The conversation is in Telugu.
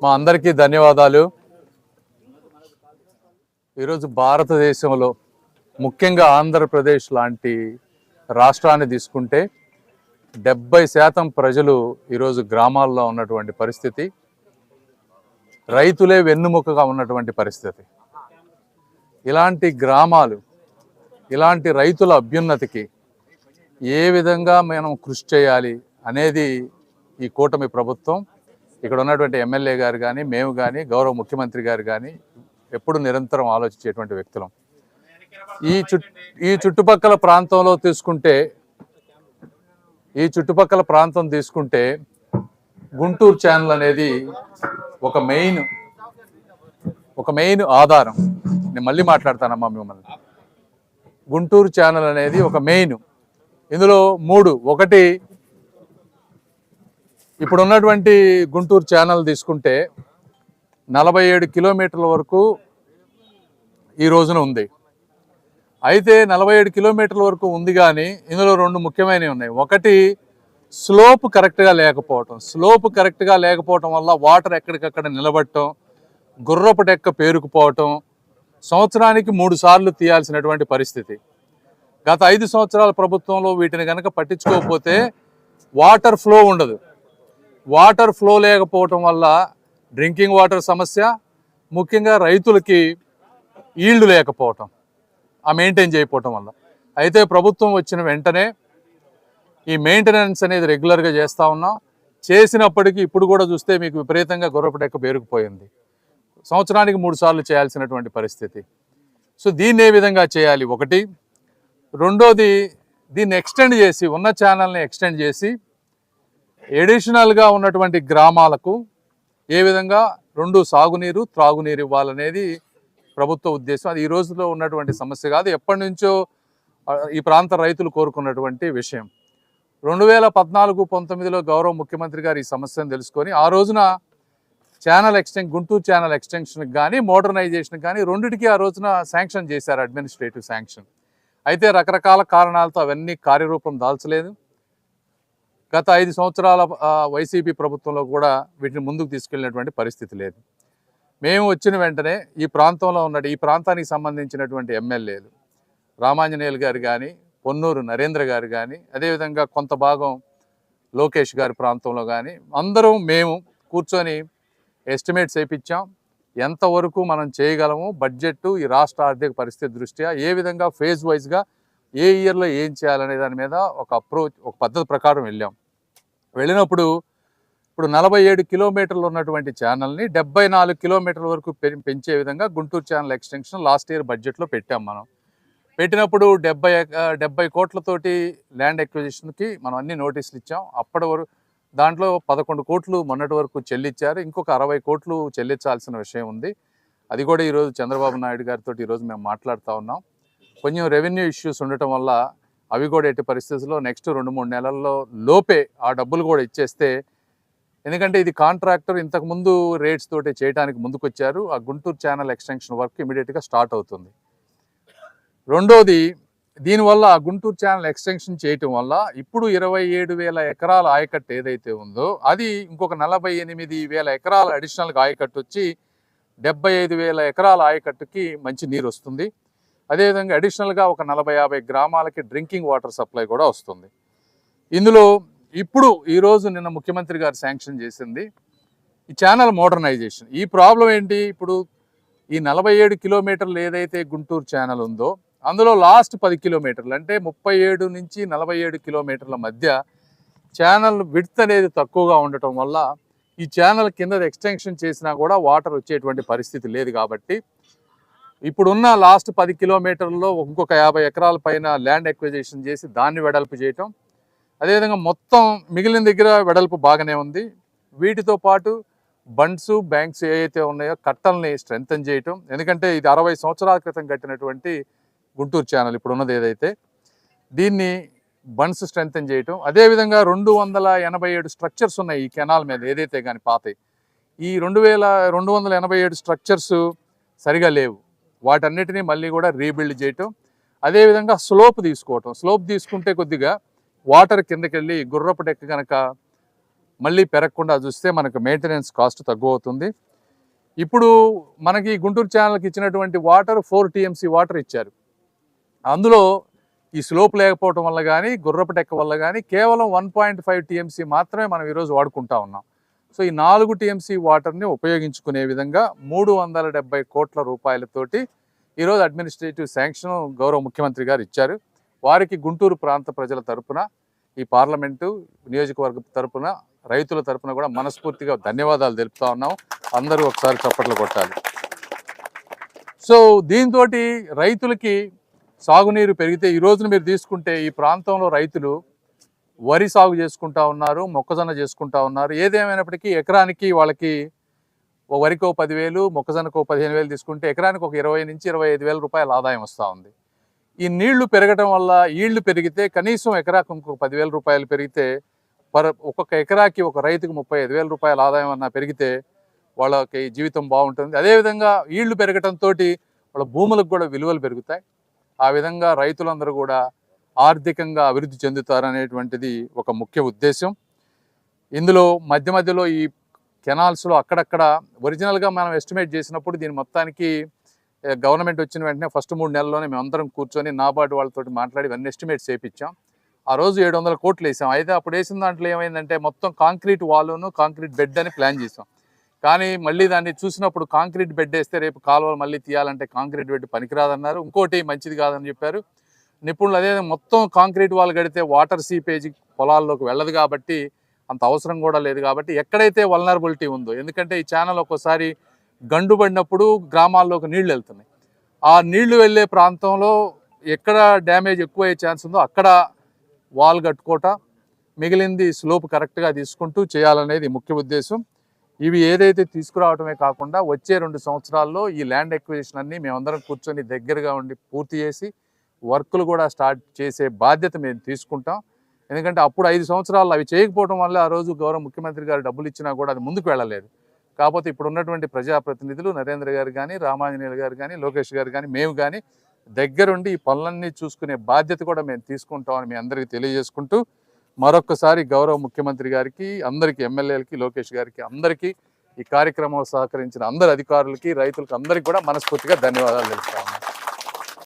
మా అందరికీ ధన్యవాదాలు. ఈరోజు భారతదేశంలో ముఖ్యంగా ఆంధ్రప్రదేశ్ లాంటి రాష్ట్రాన్ని తీసుకుంటే 70% ప్రజలు ఈరోజు గ్రామాల్లో ఉన్నటువంటి పరిస్థితి, రైతులే వెన్నుముకగా ఉన్నటువంటి పరిస్థితి. ఇలాంటి గ్రామాలు, ఇలాంటి రైతుల అభ్యున్నతికి ఏ విధంగా మనం కృషి చేయాలి అనేది ఈ కూటమి ప్రభుత్వం, ఇక్కడ ఉన్నటువంటి ఎమ్మెల్యే గారు కానీ, మేము కానీ, గౌరవ ముఖ్యమంత్రి గారు కానీ ఎప్పుడు నిరంతరం ఆలోచించేటువంటి వ్యక్తులం. ఈ చుట్టుపక్కల ప్రాంతంలో తీసుకుంటే గుంటూరు ఛానల్ అనేది ఒక మెయిన్ ఆధారం. నేను మళ్ళీ మాట్లాడతానమ్మా మిమ్మల్ని. గుంటూరు ఛానల్ అనేది ఒక మెయిన్. ఇందులో 3, ఒకటి ఇప్పుడు ఉన్నటువంటి గుంటూరు ఛానల్ తీసుకుంటే 47 కిలోమీటర్ల వరకు ఈ రోజున ఉంది. అయితే 47 కిలోమీటర్ల వరకు ఉంది, కానీ ఇందులో 2 ముఖ్యమైనవి ఉన్నాయి. ఒకటి స్లోప్ కరెక్ట్గా లేకపోవటం వల్ల వాటర్ ఎక్కడికక్కడ నిలబడటం, గుర్రపు డెక్క పేరుకుపోవటం, సంవత్సరానికి 3 సార్లు తీయాల్సినటువంటి పరిస్థితి. గత 5 సంవత్సరాల ప్రభుత్వంలో వీటిని కనుక పట్టించుకోకపోతే వాటర్ ఫ్లో ఉండదు. వాటర్ ఫ్లో లేకపోవటం వల్ల డ్రింకింగ్ వాటర్ సమస్య, ముఖ్యంగా రైతులకి ఈల్డ్ లేకపోవటం, ఆ మెయింటైన్ చేయకపోవటం వల్ల. అయితే ప్రభుత్వం వచ్చిన వెంటనే ఈ మెయింటెనెన్స్ అనేది రెగ్యులర్గా చేస్తూ ఉన్నాం. చేసినప్పటికీ ఇప్పుడు కూడా చూస్తే మీకు విపరీతంగా గుర్రపు డెక్క పేరుకుపోయింది. సంవత్సరానికి 3 సార్లు చేయాల్సినటువంటి పరిస్థితి. సో దీన్ని ఏ విధంగా చేయాలి? ఒకటి. రెండోది, దీన్ని ఎక్స్టెండ్ చేసి, ఉన్న ఛానల్ని ఎక్స్టెండ్ చేసి ఎడిషనల్గా ఉన్నటువంటి గ్రామాలకు ఏ విధంగా 2 సాగునీరు, త్రాగునీరు ఇవ్వాలనేది ప్రభుత్వ ఉద్దేశం. అది ఈ రోజులో ఉన్నటువంటి సమస్య కాదు, ఎప్పటి నుంచో ఈ ప్రాంత రైతులు కోరుకున్నటువంటి విషయం. 2014-19లో గౌరవ ముఖ్యమంత్రి గారు ఈ సమస్యను తెలుసుకొని ఆ రోజున గుంటూరు ఛానల్ ఎక్స్టెన్షన్కి కానీ, మోడర్నైజేషన్కి కానీ రెండింటికి ఆ రోజున శాంక్షన్ చేశారు, అడ్మినిస్ట్రేటివ్ శాంక్షన్. అయితే రకరకాల కారణాలతో అవన్నీ కార్యరూపం దాల్చలేదు. గత 5 సంవత్సరాల వైసీపీ ప్రభుత్వంలో కూడా వీటిని ముందుకు తీసుకెళ్ళినటువంటి పరిస్థితి లేదు. మేము వచ్చిన వెంటనే ఈ ప్రాంతంలో ఈ ప్రాంతానికి సంబంధించినటువంటి ఎమ్మెల్యేలు రామాంజనేయులు గారు కానీ, పొన్నూరు నరేంద్ర గారు కానీ, అదేవిధంగా కొంత భాగం లోకేష్ గారి ప్రాంతంలో కానీ అందరం మేము కూర్చొని ఎస్టిమేట్స్ వేయించాం. ఎంతవరకు మనం చేయగలము, బడ్జెట్, ఈ రాష్ట్ర ఆర్థిక పరిస్థితి దృష్ట్యా ఏ విధంగా ఫేజ్ వైజ్గా ఏ ఇయర్లో ఏం చేయాలనే దాని మీద ఒక పద్ధతి ప్రకారం వెళ్ళినప్పుడు ఇప్పుడు 47 కిలోమీటర్లు ఉన్నటువంటి ఛానల్ని 74 కిలోమీటర్ల వరకు పెంచే విధంగా Guntur channel extension last year బడ్జెట్లో పెట్టాం. మనం పెట్టినప్పుడు 70 కోట్లతోటి ల్యాండ్ ఎక్విజిషన్కి మనం అన్ని నోటీసులు ఇచ్చాం. అప్పటి వరకు దాంట్లో 11 కోట్లు మొన్నటి వరకు చెల్లించారు. ఇంకొక 60 కోట్లు చెల్లించాల్సిన విషయం ఉంది. అది కూడా ఈరోజు చంద్రబాబు నాయుడు గారితో ఈరోజు మేము మాట్లాడుతూ ఉన్నాం. కొంచెం రెవెన్యూ ఇష్యూస్ ఉండటం వల్ల అవి కూడా ఎట్టి పరిస్థితుల్లో నెక్స్ట్ 2-3 నెలల్లో లోపే ఆ డబ్బులు కూడా ఇచ్చేస్తే, ఎందుకంటే ఇది కాంట్రాక్టర్ ఇంతకుముందు రేట్స్ తోటి చేయడానికి ముందుకొచ్చారు. ఆ గుంటూరు ఛానల్ ఎక్స్టెన్షన్ వర్క్ ఇమీడియట్గా స్టార్ట్ అవుతుంది. రెండోది, దీనివల్ల ఆ గుంటూరు ఛానల్ ఎక్స్టెన్షన్ చేయటం వల్ల ఇప్పుడు 27,000 ఎకరాల ఆయకట్టు ఏదైతే ఉందో అది ఇంకొక 48,000 ఎకరాల అడిషనల్గా ఆయకట్టు వచ్చి 75,000 ఎకరాల ఆయకట్టుకి మంచి నీరు వస్తుంది. అదేవిధంగా అడిషనల్గా ఒక 40-50 గ్రామాలకి డ్రింకింగ్ వాటర్ సప్లై కూడా వస్తుంది. ఇందులో ఇప్పుడు ఈరోజు నిన్న ముఖ్యమంత్రి గారు శాంక్షన్ చేసింది ఈ ఛానల్ మోడర్నైజేషన్. ఈ ప్రాబ్లం ఏంటి? ఇప్పుడు ఈ 47 కిలోమీటర్లు ఏదైతే గుంటూరు ఛానల్ ఉందో అందులో లాస్ట్ 10 కిలోమీటర్లు, అంటే 37 నుంచి 47 కిలోమీటర్ల మధ్య ఛానల్ విడ్త్ అనేది తక్కువగా ఉండటం వల్ల ఈ ఛానల్ కింద ఎక్స్టెన్షన్ చేసినా కూడా వాటర్ వచ్చేటువంటి పరిస్థితి లేదు. కాబట్టి ఇప్పుడున్న లాస్ట్ 10 కిలోమీటర్లలో ఇంకొక 50 ఎకరాల పైన ల్యాండ్ ఎక్విజిషన్ చేసి దాన్ని వెడల్పు చేయటం, అదేవిధంగా మొత్తం మిగిలిన దగ్గర వెడల్పు బాగానే ఉంది. వీటితో పాటు బండ్స్, బ్యాంక్స్ ఏవైతే ఉన్నాయో కట్టల్ని స్ట్రెంథన్ చేయటం, ఎందుకంటే ఇది 60 సంవత్సరాల క్రితం కట్టినటువంటి గుంటూరు ఛానల్ ఇప్పుడు ఉన్నది ఏదైతే, దీన్ని బండ్స్ స్ట్రెంథన్ చేయటం. అదేవిధంగా 287 స్ట్రక్చర్స్ ఉన్నాయి ఈ కెనాల్ మీద ఏదైతే కానీ పాతయి. ఈ 287 స్ట్రక్చర్స్ సరిగా లేవు, వాటన్నిటినీ మళ్ళీ కూడా రీబిల్డ్ చేయటం. అదేవిధంగా స్లోప్ తీసుకోవటం, స్లోప్ తీసుకుంటే కొద్దిగా వాటర్ కిందకి వెళ్ళి గుర్రపు డెక్క కనుక మళ్ళీ పెరగకుండా చూస్తే మనకు మెయింటెనెన్స్ కాస్ట్ తక్కువ అవుతుంది. ఇప్పుడు మనకి గుంటూరు ఛానల్కి ఇచ్చినటువంటి వాటర్ 4 TMC వాటర్ ఇచ్చారు. అందులో ఈ స్లోప్ లేకపోవడం వల్ల కానీ గుర్రపు టెక్క వల్ల కానీ కేవలం 1.5 TMC మాత్రమే మనం ఈరోజు వాడుకుంటా ఉన్నాం. సో ఈ 4 TMC వాటర్ని ఉపయోగించుకునే విధంగా 370 కోట్ల రూపాయలతోటి ఈరోజు అడ్మినిస్ట్రేటివ్ శాంక్షన్ గౌరవ ముఖ్యమంత్రి గారు ఇచ్చారు. వారికి గుంటూరు ప్రాంత ప్రజల తరపున, ఈ పార్లమెంటు నియోజకవర్గ తరపున, రైతుల తరపున కూడా మనస్ఫూర్తిగా ధన్యవాదాలు తెలుపుతా ఉన్నాం. అందరూ ఒకసారి చప్పట్లు కొట్టాలి. సో దీంతో రైతులకి సాగునీరు పెరిగితే, ఈ రోజున మీరు తీసుకుంటే ఈ ప్రాంతంలో రైతులు వరి సాగు చేసుకుంటా ఉన్నారు, మొక్కజొన్న చేసుకుంటా ఉన్నారు. ఏదేమైనప్పటికీ ఎకరానికి వాళ్ళకి వరికో 10,000, మొక్కజొన్నకో 15,000 తీసుకుంటే ఎకరానికి ఒక 20 నుంచి 25,000 రూపాయల ఆదాయం వస్తూ ఉంది. ఈ నీళ్లు పెరగడం వల్ల ఈళ్లు పెరిగితే కనీసం ఎకరాకు ఇంకొక 10,000 రూపాయలు పెరిగితే ఒక్కొక్క ఎకరాకి ఒక రైతుకు 35,000 రూపాయల ఆదాయం అన్న పెరిగితే వాళ్ళకి జీవితం బాగుంటుంది. అదేవిధంగా ఈళ్లు పెరగటంతో వాళ్ళ భూములకు కూడా విలువలు పెరుగుతాయి. ఆ విధంగా రైతులందరూ కూడా ఆర్థికంగా అభివృద్ధి చెందుతారనేటువంటిది ఒక ముఖ్య ఉద్దేశం. ఇందులో మధ్యలో ఈ కెనాల్స్లో అక్కడక్కడ ఒరిజినల్గా మనం ఎస్టిమేట్ చేసినప్పుడు దీని మొత్తానికి గవర్నమెంట్ వచ్చిన వెంటనే ఫస్ట్ 3 నెలల్లోనే మేమందరం కూర్చొని నాబార్డు వాళ్ళతో మాట్లాడి ఇవన్నీ ఎస్టిమేట్స్ వేయించాం. ఆ రోజు 700 కోట్లు వేసాం. అయితే అప్పుడు వేసిన దాంట్లో ఏమైందంటే మొత్తం కాంక్రీట్ వాలును కాంక్రీట్ బెడ్ అని ప్లాన్ చేసాం. కానీ మళ్ళీ దాన్ని చూసినప్పుడు కాంక్రీట్ బెడ్ వేస్తే రేపు కాలువలు మళ్ళీ తీయాలంటే కాంక్రీట్ బెడ్ పనికిరాదన్నారు. ఇంకోటి మంచిది కాదని చెప్పారు నిపుణులు. అదే మొత్తం కాంక్రీట్ వాల్ కడితే వాటర్ సీపేజ్ పొలాల్లోకి వెళ్ళదు కాబట్టి అంత అవసరం కూడా లేదు. కాబట్టి ఎక్కడైతే వల్నరబిలిటీ ఉందో, ఎందుకంటే ఈ ఛానల్ ఒక్కోసారి గండు పడినప్పుడు గ్రామాల్లోకి నీళ్లు వెళ్తున్నాయి. ఆ నీళ్లు వెళ్ళే ప్రాంతంలో ఎక్కడ డ్యామేజ్ ఎక్కువ అయ్యే ఛాన్స్ ఉందో అక్కడ వాల్ కట్టుకోట, మిగిలింది స్లోప్ కరెక్ట్గా తీసుకుంటూ చేయాలనేది ముఖ్య ఉద్దేశం. ఇవి ఏదైతే తీసుకురావడమే కాకుండా వచ్చే 2 సంవత్సరాల్లో ఈ ల్యాండ్ ఎక్విజిషన్ అన్ని మేమందరం కూర్చొని దగ్గరగా ఉండి పూర్తి చేసి వర్కులు కూడా స్టార్ట్ చేసే బాధ్యత మేము తీసుకుంటాం. ఎందుకంటే అప్పుడు 5 సంవత్సరాలు అవి చేయకపోవడం వల్ల ఆ రోజు గౌరవ ముఖ్యమంత్రి గారు డబ్బులు ఇచ్చినా కూడా అది ముందుకు వెళ్ళలేదు. కాకపోతే ఇప్పుడు ఉన్నటువంటి ప్రజాప్రతినిధులు నరేంద్ర గారు కానీ, రామాంజనేయులు గారు కానీ, లోకేష్ గారు కానీ, మేము కానీ దగ్గరుండి ఈ పనులన్నీ చూసుకునే బాధ్యత కూడా మేము తీసుకుంటామని మీ అందరికీ తెలియజేసుకుంటూ మరొక్కసారి గౌరవ ముఖ్యమంత్రి గారికి, అందరికీ, ఎమ్మెల్యేలకి, లోకేష్ గారికి, అందరికీ ఈ కార్యక్రమం సహకరించిన అందరు అధికారులకి, రైతులకి అందరికీ కూడా మనస్ఫూర్తిగా ధన్యవాదాలు తెలుపుతాము.